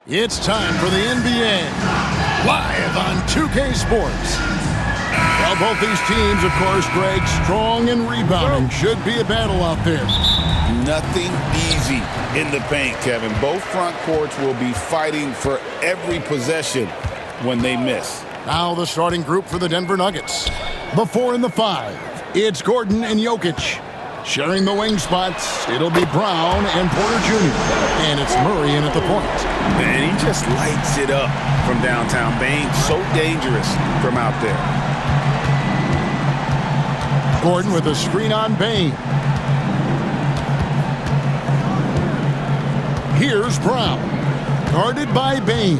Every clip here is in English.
It's time for the NBA, live on 2K Sports. Well, both these teams, of course, Greg, strong in rebounding. Should be a battle out there. Nothing easy in the paint, Kevin. Both front courts will be fighting for every possession when they miss. Now the starting group for the Denver Nuggets. The 4 and the 5. It's Gordon and Jokic. Sharing the wing spots, it'll be Brown and Porter Jr. And it's Murray in at the point. And he just lights it up from downtown. Bain, so dangerous from out there. Gordon with a screen on Bain. Here's Brown, guarded by Bain.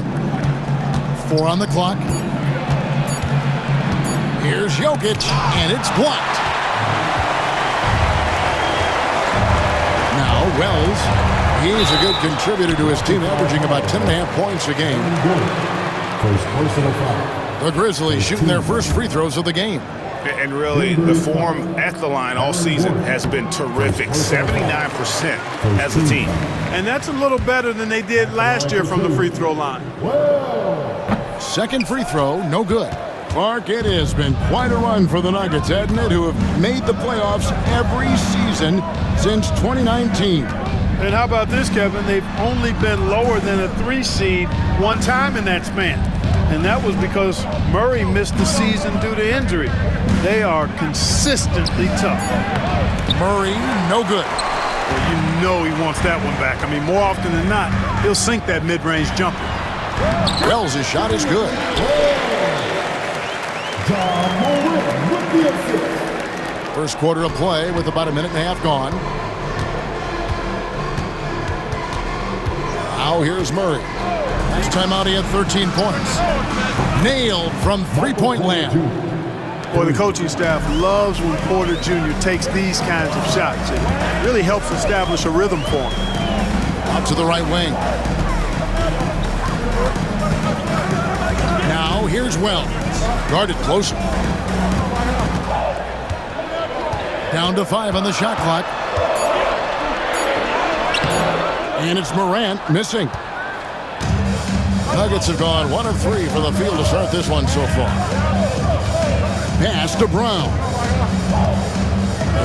4 on the clock. Here's Jokic, and it's blocked. Now Wells, he's a good contributor to his team, averaging about 10.5 points a game. The Grizzlies shooting their first free throws of the game. And really, the form at the line all season has been terrific, 79% as a team. And that's a little better than they did last year from the free throw line. Second free throw, no good. Mark, it has been quite a run for the Nuggets, hasn't it, who have made the playoffs every season since 2019. And how about this, Kevin? They've only been lower than a 3 seed one time in that span. And that was because Murray missed the season due to injury. They are consistently tough. Murray, no good. Well, you know he wants that one back. I mean, more often than not, he'll sink that mid-range jumper. Wells' shot is good. First quarter of play with about a minute and a half gone. Now here's Murray. Last time out he had 13 points. Nailed from three-point land. Boy, the coaching staff loves when Porter Jr. takes these kinds of shots. It really helps establish a rhythm for him. Out to the right wing. Now here's Wells. Guarded closer. Down to 5 on the shot clock. And it's Morant missing. Nuggets have gone 1 of 3 for the field to start this one so far. Pass to Brown.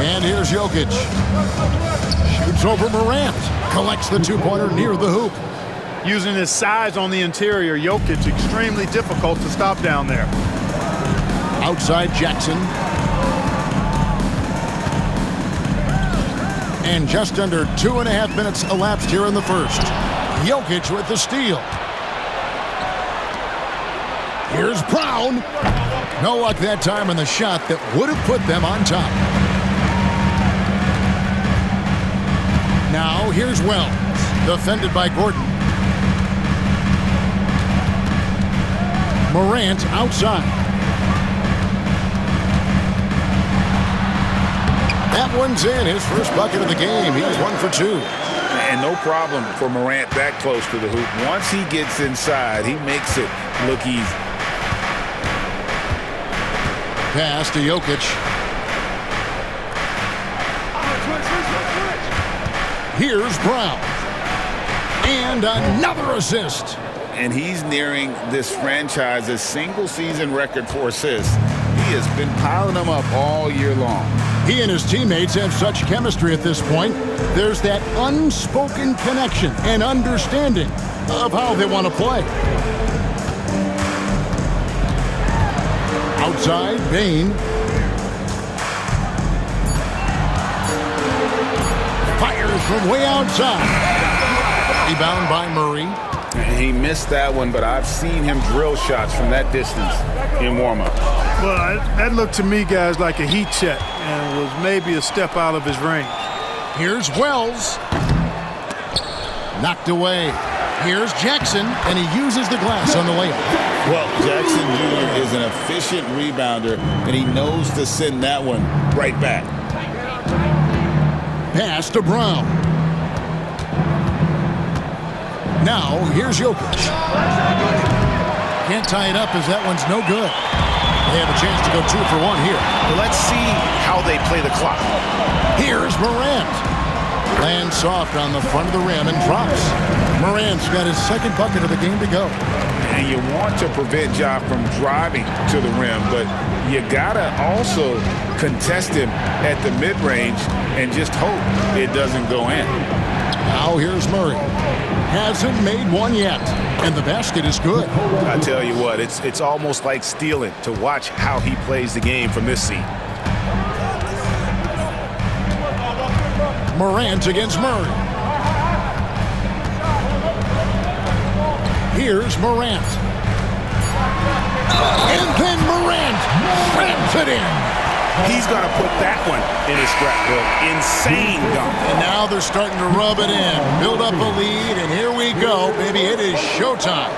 And here's Jokic. Shoots over Morant. Collects the two-pointer near the hoop. Using his size on the interior, Jokic extremely difficult to stop down there. Outside Jackson. And just under 2.5 minutes elapsed here in the first. Jokic with the steal. Here's Brown. No luck that time on the shot that would have put them on top. Now here's Wells. Defended by Gordon. Morant outside. That one's in, his first bucket of the game. He's 1 for 2. And no problem for Morant that close to the hoop. Once he gets inside, he makes it look easy. Pass to Jokic. Here's Brown. And another assist. And he's nearing this franchise's single-season record for assists. He has been piling them up all year long. He and his teammates have such chemistry at this point. There's that unspoken connection and understanding of how they want to play. Outside, Bain. Fires from way outside. Rebound by Murray. He missed that one, but I've seen him drill shots from that distance in warm-up. Well, that looked to me, guys, like a heat check, and was maybe a step out of his range. Here's Wells. Knocked away. Here's Jackson, and he uses the glass on the layup. Well, Jackson Jr. is an efficient rebounder, and he knows to send that one right back. Pass to Brown. Now, here's Jokic. Can't tie it up as that one's no good. They have a chance to go 2 for 1 here. Let's see how they play the clock. Here's Morant. Lands soft on the front of the rim and drops. Morant's got his second bucket of the game to go. And you want to prevent Ja from driving to the rim, but you gotta also contest him at the mid-range and just hope it doesn't go in. Now here's Murray. Hasn't made one yet, and the basket is good. I tell you what, it's almost like stealing to watch how he plays the game from this seat. Morant against Murray. Here's Morant. And then Morant slams it in. He's going to put that one in his scrapbook. Insane dunk. And now they're starting to rub it in. Build up a lead, and here we go. Baby, it is showtime.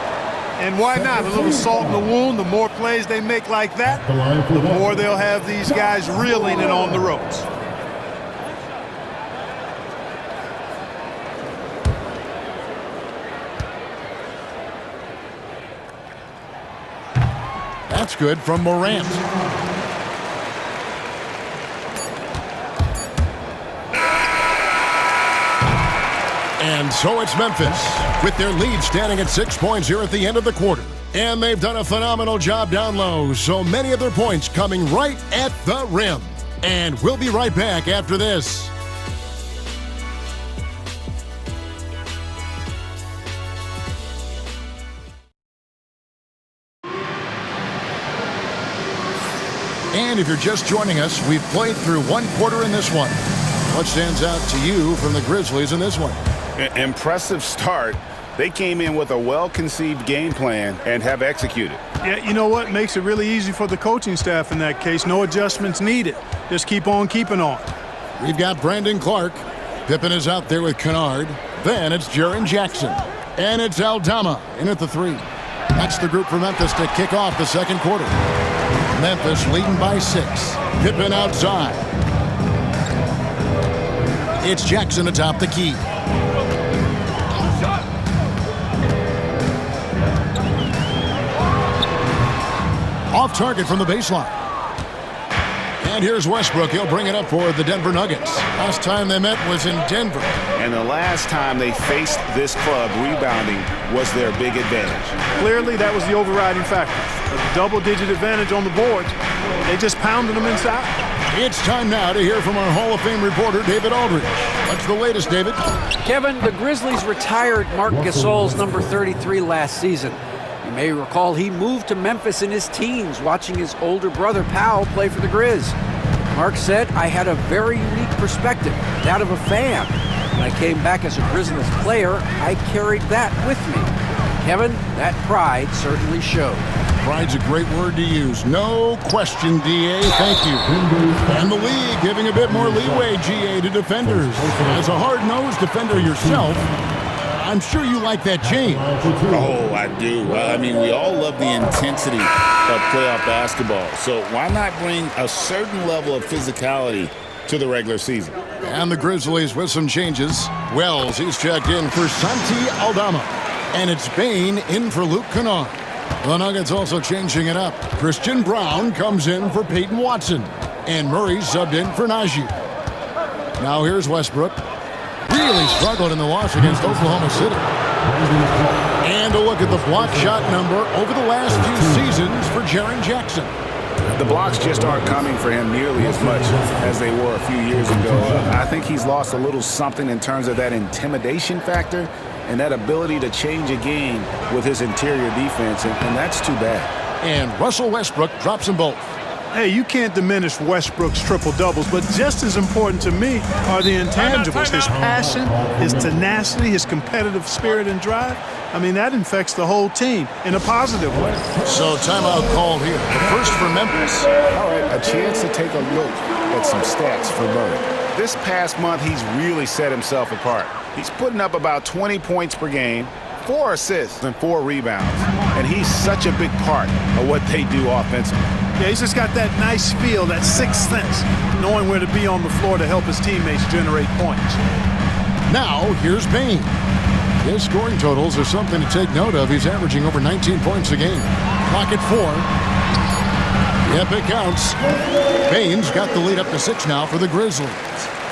And why not? A little salt in the wound. The more plays they make like that, the more they'll have these guys reeling and on the ropes. That's good from Morant. And so it's Memphis, with their lead standing at 6 points here at the end of the quarter. And they've done a phenomenal job down low, so many of their points coming right at the rim. And we'll be right back after this. And if you're just joining us, we've played through one quarter in this one. What stands out to you from the Grizzlies in this one? Impressive start. They came in with a well-conceived game plan and have executed. Yeah, you know what? Makes it really easy for the coaching staff in that case. No adjustments needed. Just keep on keeping on. We've got Brandon Clark. Pippen is out there with Kennard. Then it's Jaren Jackson. And it's Aldama in at the 3. That's the group for Memphis to kick off the second quarter. Memphis leading by 6. Pippen outside. It's Jackson atop the key. Off target from the baseline. And here's Westbrook. He'll bring it up for the Denver Nuggets. Last time they met was in Denver. And the last time they faced this club, rebounding was their big advantage. Clearly, that was the overriding factor. A double-digit advantage on the boards. They just pounded them inside. It's time now to hear from our Hall of Fame reporter, David Aldridge. What's the latest, David? Kevin, the Grizzlies retired Marc Gasol's number 33 last season. You may recall he moved to Memphis in his teens, watching his older brother, Powell, play for the Grizz. Marc said, "I had a very unique perspective, that of a fan. When I came back as a Grizzlies player, I carried that with me." Kevin, that pride certainly showed. Pride's a great word to use. No question, DA. Thank you. And the league giving a bit more leeway, GA, to defenders. As a hard-nosed defender yourself, I'm sure you like that change. Oh, I do. I mean, we all love the intensity of playoff basketball. So why not bring a certain level of physicality to the regular season? And the Grizzlies with some changes. Wells, he's checked in for Santi Aldama. And it's Bain in for Luke Kennard. The Nuggets also changing it up. Christian Brown comes in for Peyton Watson. And Murray subbed in for Najee. Now here's Westbrook. Really struggled in the loss against Oklahoma City. And a look at the block shot number over the last few seasons for Jaren Jackson. The blocks just aren't coming for him nearly as much as they were a few years ago. I think he's lost a little something in terms of that intimidation factor and that ability to change a game with his interior defense, and that's too bad. And Russell Westbrook drops them both. Hey, you can't diminish Westbrook's triple-doubles, but just as important to me are the intangibles. His passion, his tenacity, his competitive spirit and drive. I mean, that infects the whole team in a positive way. So timeout called here. The first for Memphis. All right, a chance to take a look at some stats for Murray. This past month, he's really set himself apart. He's putting up about 20 points per game, 4 assists, and 4 rebounds. And he's such a big part of what they do offensively. Yeah, he's just got that nice feel, that sixth sense, knowing where to be on the floor to help his teammates generate points. Now, here's Bain. His scoring totals are something to take note of. He's averaging over 19 points a game. Clock at 4. Yep, it counts. Bain's got the lead up to 6 now for the Grizzlies.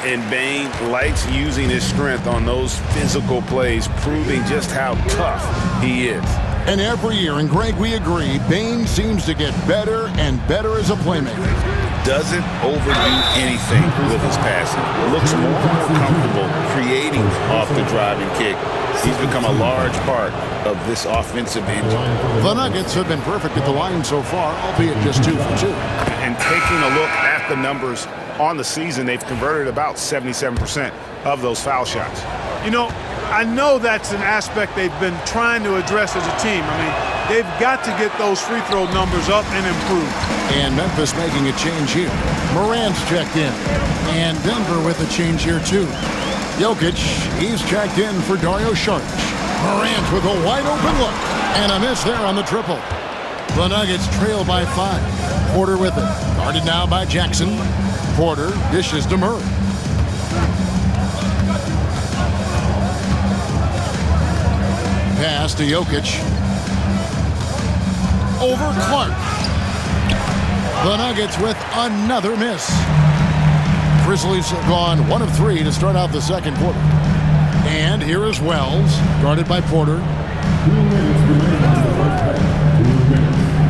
And Bane likes using his strength on those physical plays, proving just how tough he is. And every year, and Greg, we agree, Bane seems to get better and better as a playmaker. Doesn't overdo anything with his passing. Looks more comfortable creating off the driving kick. He's become a large part of this offensive engine. The Nuggets have been perfect at the line so far, albeit just 2 for 2. And taking a look at the numbers on the season, they've converted about 77% of those foul shots. You know, I know that's an aspect they've been trying to address as a team. I mean, they've got to get those free throw numbers up and improve. And Memphis making a change here. Morant's checked in. And Denver with a change here too. Jokic, he's checked in for Dario Saric. Morant with a wide open look. And a miss there on the triple. The Nuggets trail by 5. Porter with it. Guarded now by Jackson. Porter dishes to Murray. Pass to Jokic. Over Clark. The Nuggets with another miss. Grizzlies have gone 1 of 3 to start out the second quarter. And here is Wells, guarded by Porter.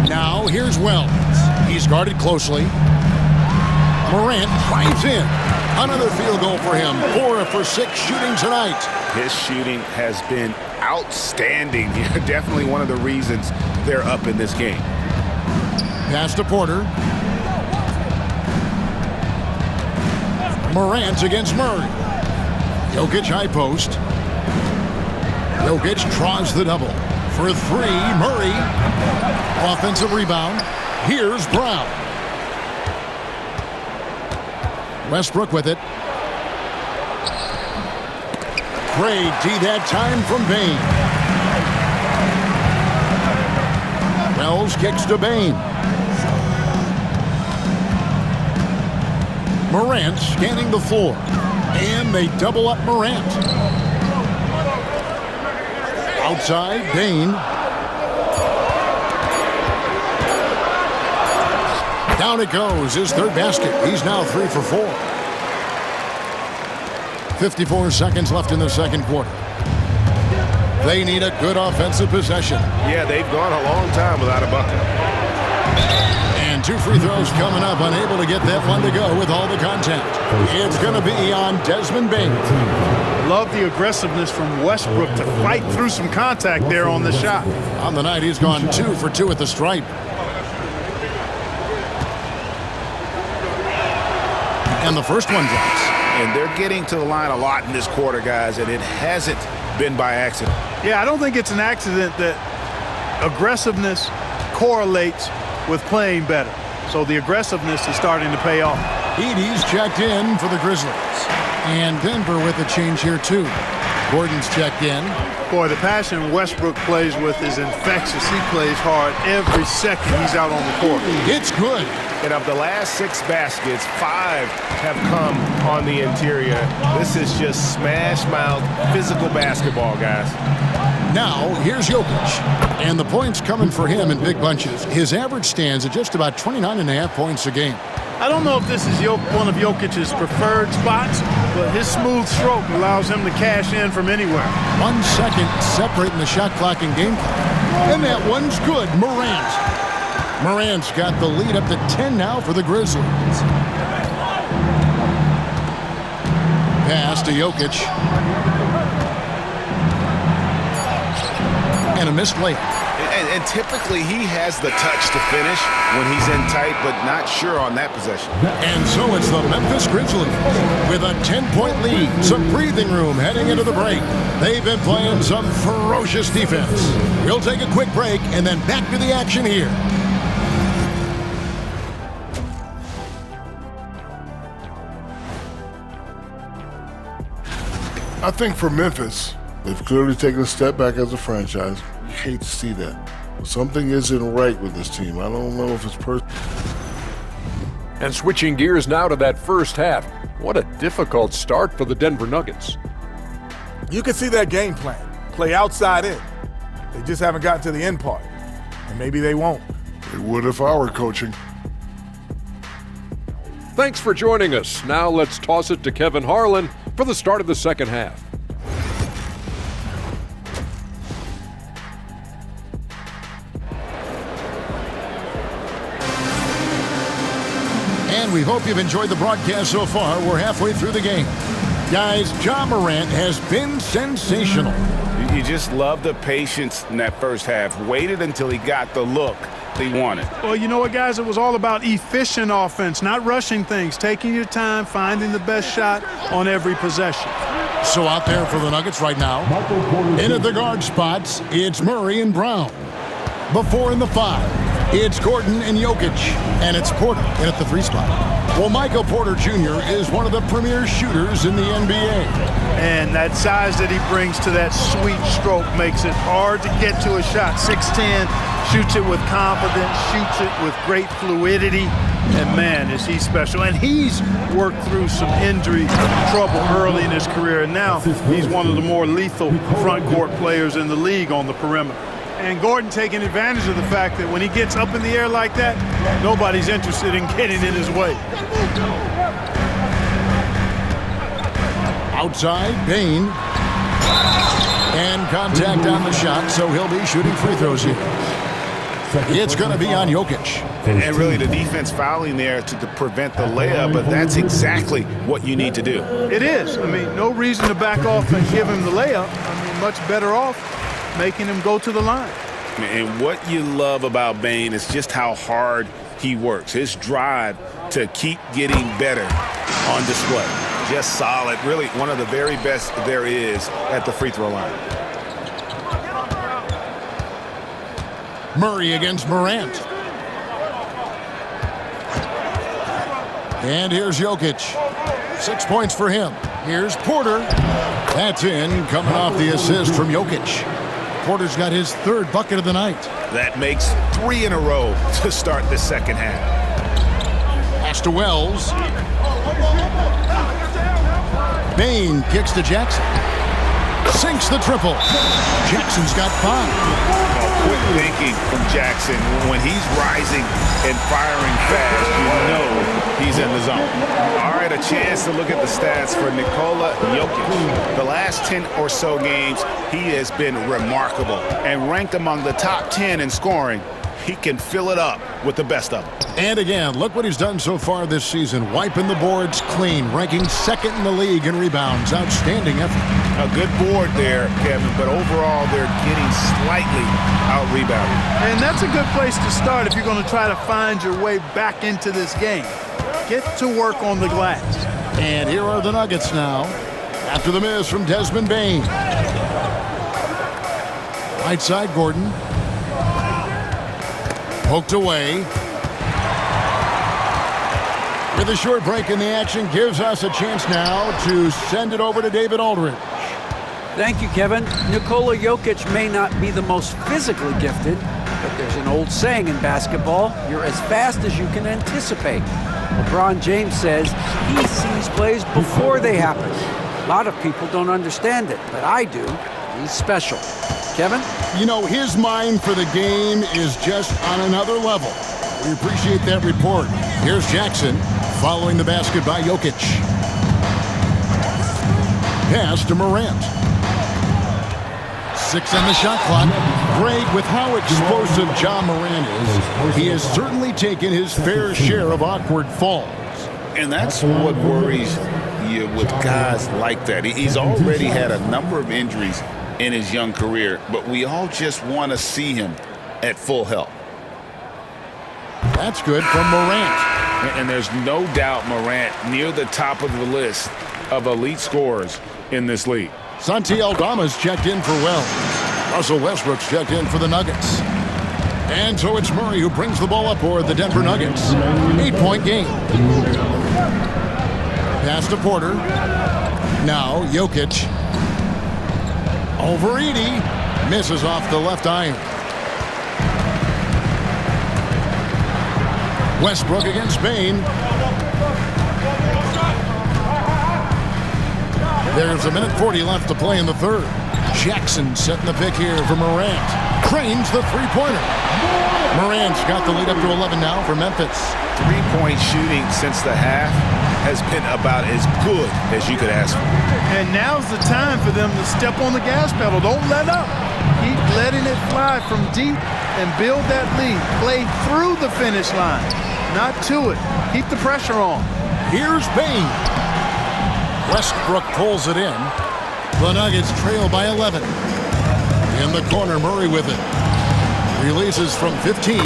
Now here's Wells. He's guarded closely. Morant drives in. Another field goal for him. 4 for 6 shooting tonight. His shooting has been outstanding. Definitely one of the reasons they're up in this game. Pass to Porter. Morant against Murray. Jokic high post. Jokic draws the double. For 3, Murray. Offensive rebound. Here's Brown. Westbrook with it. Great D that time from Bane. Wells kicks to Bane. Morant scanning the floor. And they double up Morant. Outside, Bane. Down it goes, his third basket. He's now 3 for 4. 54 seconds left in the second quarter. They need a good offensive possession. Yeah, they've gone a long time without a bucket. And 2 free throws coming up, unable to get that one to go with all the contact. It's going to be on Desmond Bane. Love the aggressiveness from Westbrook to fight through some contact there on the shot. On the night, he's gone 2 for 2 at the stripe. And the first one drops. And they're getting to the line a lot in this quarter, guys, and it hasn't been by accident. Yeah, I don't think it's an accident that aggressiveness correlates with playing better. So the aggressiveness is starting to pay off. Edey's checked in for the Grizzlies. And Denver with a change here too. Gordon's checked in. Boy, the passion Westbrook plays with is infectious. He plays hard every second he's out on the court. It's good. And of the last 6 baskets, 5 have come on the interior. This is just smash mouth physical basketball, guys. Now, here's Jokic. And the points coming for him in big bunches. His average stands at just about 29.5 points a game. I don't know if this is one of Jokic's preferred spots, but his smooth stroke allows him to cash in from anywhere. 1 second separating the shot clock and game clock. And that one's good. Morant's got the lead up to 10 now for the Grizzlies. Pass to Jokic. And a missed layup. And typically he has the touch to finish when he's in tight, but not sure on that possession. And so it's the Memphis Grizzlies with a 10-point lead. Some breathing room heading into the break. They've been playing some ferocious defense. We'll take a quick break and then back to the action here. I think for Memphis, they've clearly taken a step back as a franchise. You hate to see that. Something isn't right with this team. I don't know if it's personal. And switching gears now to that first half. What a difficult start for the Denver Nuggets. You can see that game plan. Play outside in. They just haven't gotten to the end part. And maybe they won't. They would if I were coaching. Thanks for joining us. Now let's toss it to Kevin Harlan for the start of the second half. And we hope you've enjoyed the broadcast so far. We're halfway through the game. Guys, Ja Morant has been sensational. You just love the patience in that first half. Waited until he got the look he wanted. Well, you know what, guys? It was all about efficient offense, not rushing things, taking your time, finding the best shot on every possession. So out there for the Nuggets right now, in at the guard spots, it's Murray and Brown. Before in the 5, it's Gordon and Jokic, and it's Porter in at the 3 spot. Well, Michael Porter Jr. is one of the premier shooters in the NBA. And that size that he brings to that sweet stroke makes it hard to get to a shot. 6'10", shoots it with confidence, shoots it with great fluidity, and man, is he special. And he's worked through some injury trouble early in his career, and now he's one of the more lethal front court players in the league on the perimeter. And Gordon taking advantage of the fact that when he gets up in the air like that, nobody's interested in getting in his way. Outside, Bane. And contact on the shot, so he'll be shooting free throws here. It's going to be on Jokic. And really the defense fouling there to prevent the layup, but that's exactly what you need to do. It is. I mean, no reason to back off and give him the layup. I mean, much better off making him go to the line. And what you love about Bane is just how hard he works. His drive to keep getting better on display. Just solid. Really one of the very best there is at the free throw line. Murray against Morant. And here's Jokic. 6 points for him. Here's Porter. That's in, coming off the assist from Jokic. Porter's got his 3rd bucket of the night. That makes 3 in a row to start the second half. Pass to Wells. Bane kicks to Jackson. Sinks the triple. Jackson's got 5. Quick thinking from Jackson. When he's rising and firing fast, you know he's in the zone. All right, a chance to look at the stats for Nikola Jokic. The last 10 or so games, he has been remarkable and ranked among the top 10 in scoring. He can fill it up with the best of them. And again, look what he's done so far this season. Wiping the boards clean, ranking 2nd in the league in rebounds. Outstanding effort. A good board there, Kevin, but overall they're getting slightly out-rebounded. And that's a good place to start if you're going to try to find your way back into this game. Get to work on the glass. And here are the Nuggets now, after the miss from Desmond Bane. Right side, Gordon. Poked away. With a short break in the action, gives us a chance now to send it over to David Aldridge. Thank you, Kevin. Nikola Jokic may not be the most physically gifted, but there's an old saying in basketball, you're as fast as you can anticipate. LeBron James says he sees plays before they happen. A lot of people don't understand it, but I do. He's special. Kevin? You know, his mind for the game is just on another level. We appreciate that report. Here's Jackson following the basket by Jokic. Pass to Morant. 6 on the shot clock. Greg, with how explosive Ja Morant is, he has certainly taken his fair share of awkward falls. And that's what worries you with guys like that. He's already had a number of injuries in his young career, but we all just want to see him at full health. That's good from Morant. And there's no doubt Morant near the top of the list of elite scorers in this league. Santi Aldama's checked in for Wells. Russell Westbrook's checked in for the Nuggets. And so it's Murray who brings the ball up for the Denver Nuggets. 8-point game. Pass to Porter. Now Jokic. Over Edie. Misses off the left iron. Westbrook against Bane. There's 1:40 left to play in the 3rd. Jackson setting the pick here for Morant. Cranes the 3-pointer. Morant's got the lead up to 11 now for Memphis. three-point shooting since the half has been about as good as you could ask for. And now's the time for them to step on the gas pedal. Don't let up. Keep letting it fly from deep and build that lead. Play through the finish line, not to it. Keep the pressure on. Here's Bain. Westbrook pulls it in. The Nuggets trail by 11. In the corner, Murray with it. Releases from 15.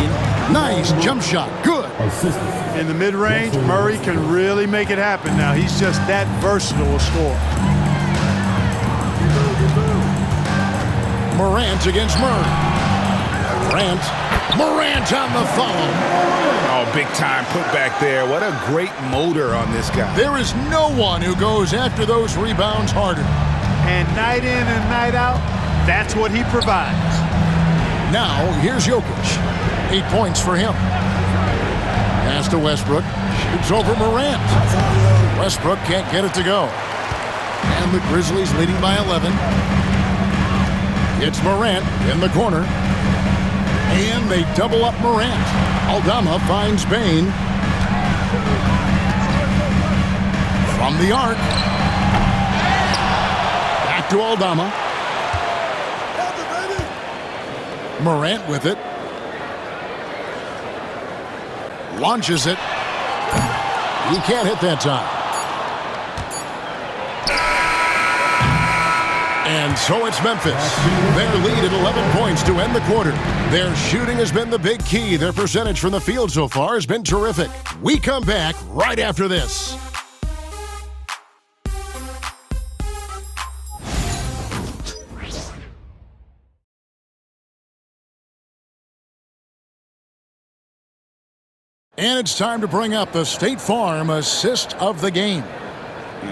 Nice jump shot. Good. In the mid-range, Murray can really make it happen now. He's just that versatile a scorer. Morant against Murray. Morant on the follow. Oh, big time put back there. What a great motor on this guy. There is no one who goes after those rebounds harder. And night in and night out, that's what he provides. Now, here's Jokic. 8 points for him. Pass to Westbrook. Shoots over Morant. Westbrook can't get it to go. And the Grizzlies leading by 11. It's Morant in the corner. And they double up Morant. Aldama finds Bain. From the arc. Back to Aldama. Morant with it. Launches it. He can't hit that time. And so it's Memphis. Their lead at 11 points to end the quarter. Their shooting has been the big key. Their percentage from the field so far has been terrific. We come back right after this. And it's time to bring up the State Farm assist of the game.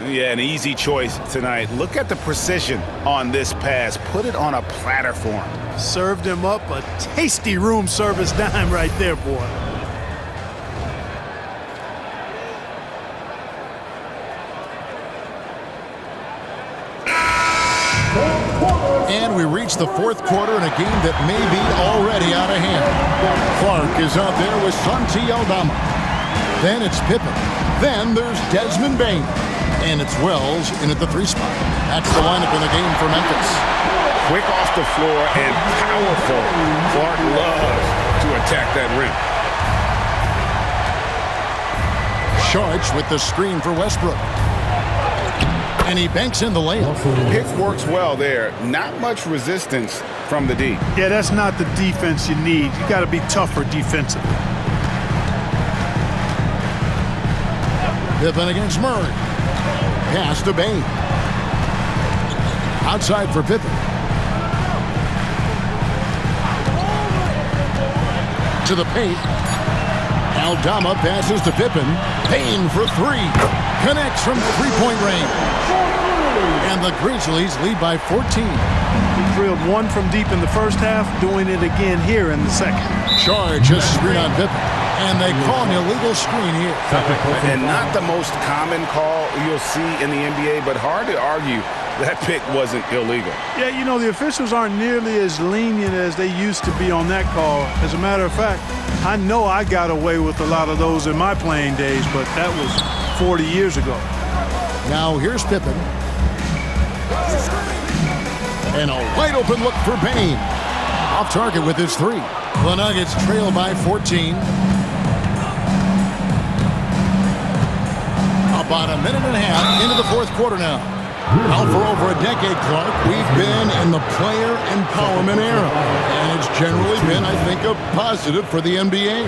Yeah, an easy choice tonight. Look at the precision on this pass. Put it on a platter for him. Served him up a tasty room service dime right there, boy. And we reach the fourth quarter in a game that may be already out of hand. Clark is out there with Santi Aldama. Then it's Pippen. Then there's Desmond Bain. And it's Wells in at the 3 spot. That's the lineup in the game for Memphis. Quick off the floor and powerful. Clark loves to attack that rim. Sharch with the screen for Westbrook. And he banks in the layup. Pick works well there. Not much resistance from the D. Yeah, that's not the defense you need. You got to be tougher defensively. Pippen against Murray. Pass to Bain. Outside for Pippen. To the paint. Aldama passes to Pippen. Bain for 3. Connects from 3-point range. And the Grizzlies lead by 14. He drilled one from deep in the first half, doing it again here in the second. Charge a screen on Pippen. And they call an illegal screen here. And not the most common call you'll see in the NBA, but hard to argue that pick wasn't illegal. Yeah, you know, the officials aren't nearly as lenient as they used to be on that call. As a matter of fact, I know I got away with a lot of those in my playing days, but that was 40 years ago. Now here's Pippen. And a wide open look for Bain. Off target with his 3. The Nuggets trail by 14. About a minute and a half into the fourth quarter now. Well, for over a decade, Clark, we've been in the player empowerment era. And it's generally been, I think, a positive for the NBA.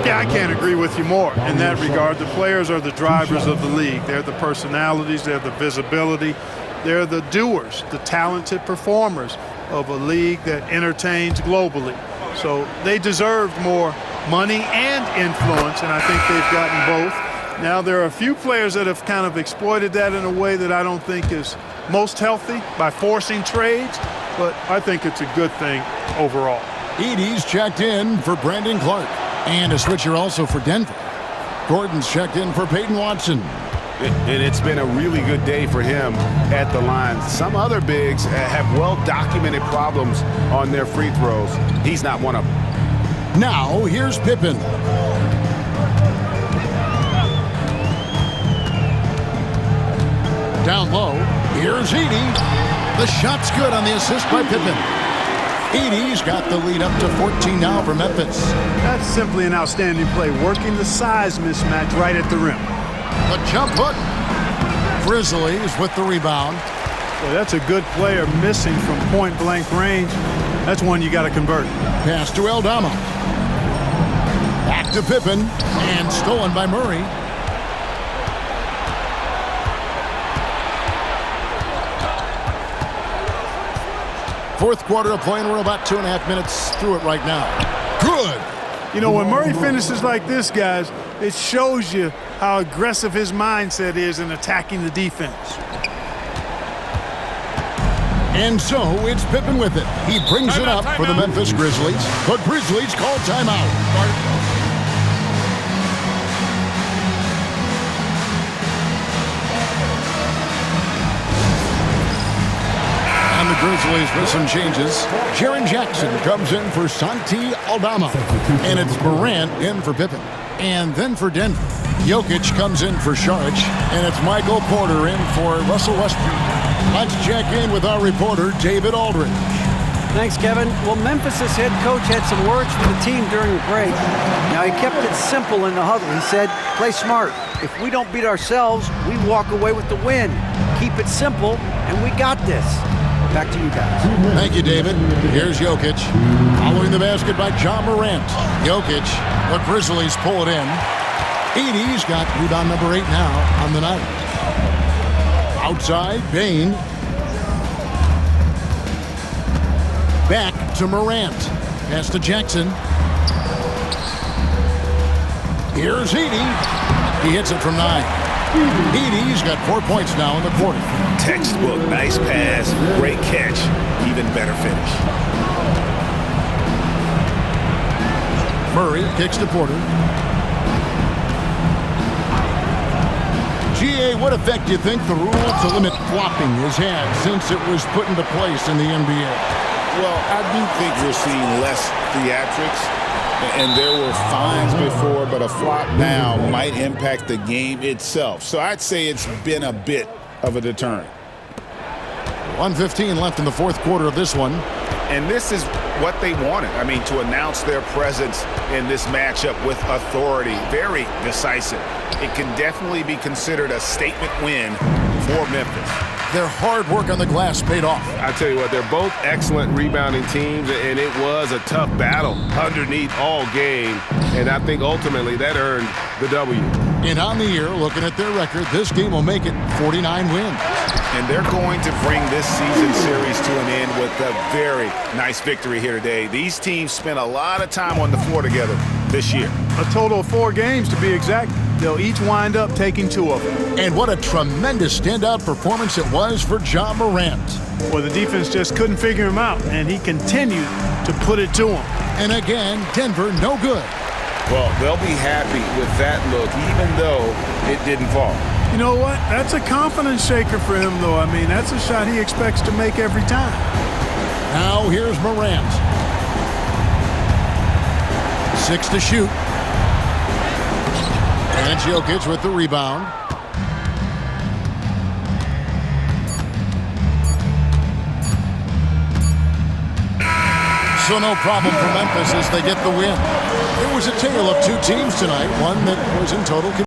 Yeah, I can't agree with you more in that regard. The players are the drivers of the league. They're the personalities. They're the visibility. They're the doers, the talented performers of a league that entertains globally. So they deserved more money and influence, and I think they've gotten both. Now, there are a few players that have kind of exploited that in a way that I don't think is most healthy by forcing trades, but I think it's a good thing overall. Edey's checked in for Brandon Clark. And a switcher also for Denver. Gordon's checked in for Peyton Watson. And it's been a really good day for him at the line. Some other bigs have well-documented problems on their free throws. He's not one of them. Now, here's Pippen. Down low, here's Edey. The shot's good on the assist by Pippen. Edey's got the lead up to 14 now for Memphis. That's simply an outstanding play, working the size mismatch right at the rim. The jump hook. Grizzlies with the rebound. Boy, that's a good player missing from point-blank range. That's one you got to convert. Pass to Aldama. Back to Pippen, and stolen by Murray. Fourth quarter of play, and we're about 2.5 minutes through it right now. Good. You know, when Murray finishes like this, guys, it shows you how aggressive his mindset is in attacking the defense. And so it's Pippen with it. He brings it up for the Memphis Grizzlies. The Grizzlies call timeout. And the Grizzlies with some changes. Jaren Jackson comes in for Santi Aldama. And it's Morant in for Pippen. And then for Denver, Jokic comes in for Saric. And it's Michael Porter in for Russell Westbrook. Let's check in with our reporter, David Aldridge. Thanks, Kevin. Well, Memphis' head coach had some words for the team during the break. Now, he kept it simple in the huddle. He said, play smart. If we don't beat ourselves, we walk away with the win. Keep it simple, and we got this. Back to you guys. Thank you, David. Here's Jokic. Following the basket by John Morant. Jokic, the Grizzlies pull it in. Edey's got rebound number 8 now on the night. Outside, Bain. Back to Morant. Pass to Jackson. Here's Edey. He hits it from 9. Edey's got 4 points now in the quarter. Textbook, nice pass, great catch, even better finish. Murray kicks to Porter. GA, what effect do you think the rule to limit flopping has had since it was put into place in the NBA? Well, I do think we're seeing less theatrics. And there were fines before, but a flop now might impact the game itself. So I'd say it's been a bit of a deterrent. 1:15 left in the fourth quarter of this one. And this is what they wanted. I mean, to announce their presence in this matchup with authority, very decisive. It can definitely be considered a statement win for Memphis. Their hard work on the glass paid off. I tell you what, they're both excellent rebounding teams, and it was a tough battle underneath all game, and I think ultimately that earned the W. And on the year, looking at their record, this game will make it 49 wins. And they're going to bring this season series to an end with a very nice victory here today. These teams spent a lot of time on the floor together this year. A total of 4 games to be exact. They'll each wind up taking 2 of them. And what a tremendous standout performance it was for John Morant. Well, the defense just couldn't figure him out, and he continued to put it to him. And again, Denver no good. Well, they'll be happy with that look, even though it didn't fall. You know what? That's a confidence shaker for him, though. I mean, that's a shot he expects to make every time. Now here's Morant. 6 to shoot. And Jokic with the rebound. So no problem for Memphis as they get the win. It was a tale of 2 teams tonight, one that was in total control.